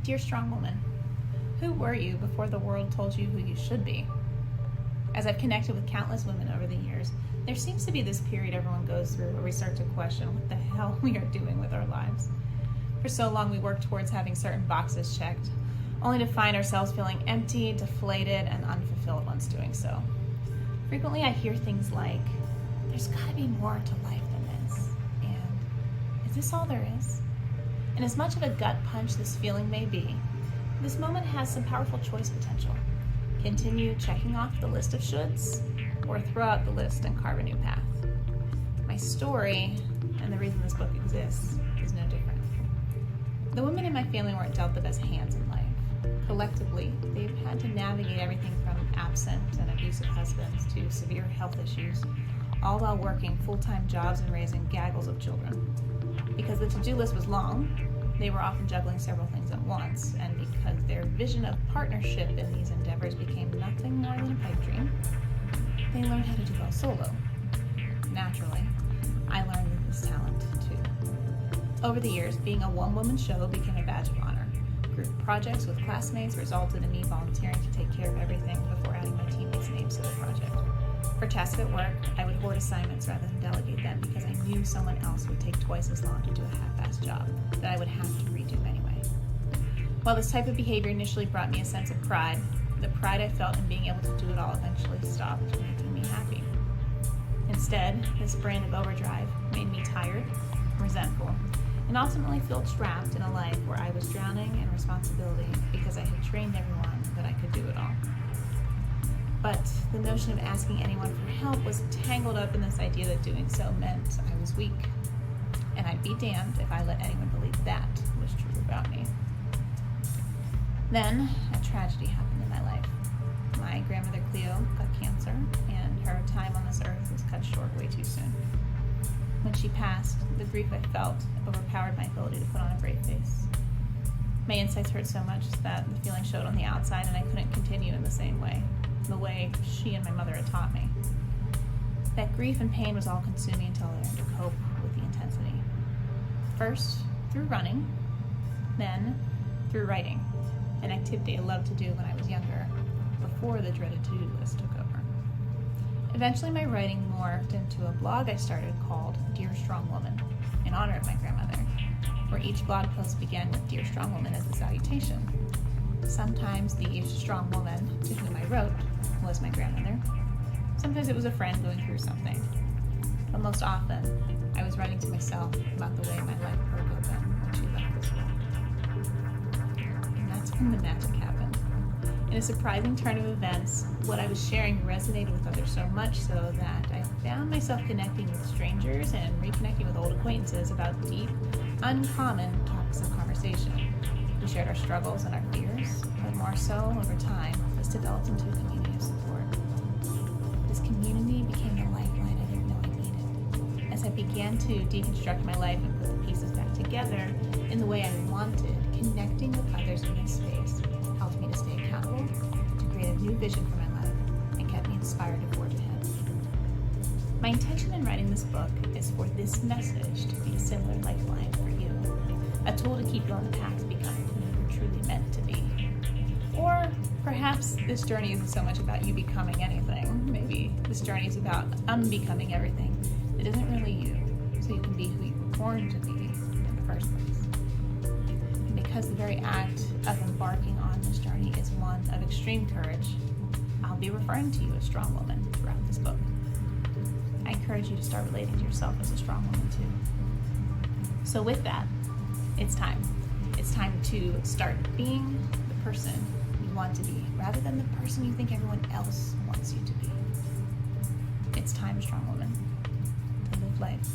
Dear strong woman, who were you before the world told you who you should be? As I've connected with countless women over the years, there seems to be this period everyone goes through where we start to question what the hell we are doing with our lives. For so long we work towards having certain boxes checked, only to find ourselves feeling empty, deflated, and unfulfilled once doing so. Frequently I hear things like, there's gotta be more to life than this, and is this all there is? And as much of a gut punch this feeling may be, this moment has some powerful choice potential. Continue checking off the list of shoulds, or throw out the list and carve a new path. My story, and the reason this book exists, is no different. The women in my family weren't dealt the best hands in life. Collectively, they've had to navigate everything from absent and abusive husbands to severe health issues, all while working full-time jobs and raising gaggles of children. Because the to-do list was long, they were often juggling several things at once, and because their vision of partnership in these endeavors became nothing more than a pipe dream, they learned how to do well solo. Naturally, I learned this talent too. Over the years, being a one-woman show became a badge of honor. Group projects with classmates resulted in me volunteering to take care of everything before adding my teammates' names to the project. For tasks at work, I would hoard assignments rather than delegate them because I knew someone else would take twice as long to do a half-assed job that I would have to redo anyway. While this type of behavior initially brought me a sense of pride, the pride I felt in being able to do it all eventually stopped making me happy. Instead, this brand of overdrive made me tired, resentful, and ultimately feel trapped in a life where I was drowning in responsibility because I had trained everyone that I could do it all. But the notion of asking anyone for help was tangled up in this idea that doing so meant I was weak. And I'd be damned if I let anyone believe that was true about me. Then, a tragedy happened in my life. My grandmother Cleo got cancer, and her time on this earth was cut short way too soon. When she passed, the grief I felt overpowered my ability to put on a brave face. My insides hurt so much that the feeling showed on the outside, and I couldn't continue in the same way, the way she and my mother had taught me. That grief and pain was all consuming until I learned to cope with the intensity. First, through running, then through writing, an activity I loved to do when I was younger, before the dreaded to-do list took over. Eventually my writing morphed into a blog I started called Dear Strong Woman, in honor of my grandmother, where each blog post began with Dear Strong Woman as the salutation. Sometimes the strong woman to whom I wrote was my grandmother. Sometimes it was a friend going through something. But most often, I was writing to myself about the way my life broke open when she left this world. And that's when the magic happened. In a surprising turn of events, what I was sharing resonated with others so much so that I found myself connecting with strangers and reconnecting with old acquaintances about deep, uncommon topics of conversation. We shared our struggles and our fears, but more so, over time, this developed into a community of support. This community became the lifeline I didn't know I needed. As I began to deconstruct my life and put the pieces back together in the way I wanted, connecting with others in this space helped me to stay accountable, to create a new vision for my life, and kept me inspired to forge ahead. My intention in writing this book is for this message to be a similar lifeline for you, a tool to keep you on the path to becoming who you're truly meant to be. Or perhaps this journey isn't so much about you becoming anything. Maybe this journey is about unbecoming everything that isn't really you, so you can be who you were born to be in the first place. And because the very act of embarking on this journey is one of extreme courage, I'll be referring to you as strong woman throughout this book. I encourage you to start relating to yourself as a strong woman too. So with that, it's time. It's time to start being the person you want to be, rather than the person you think everyone else wants you to be. It's time, strong woman, to live life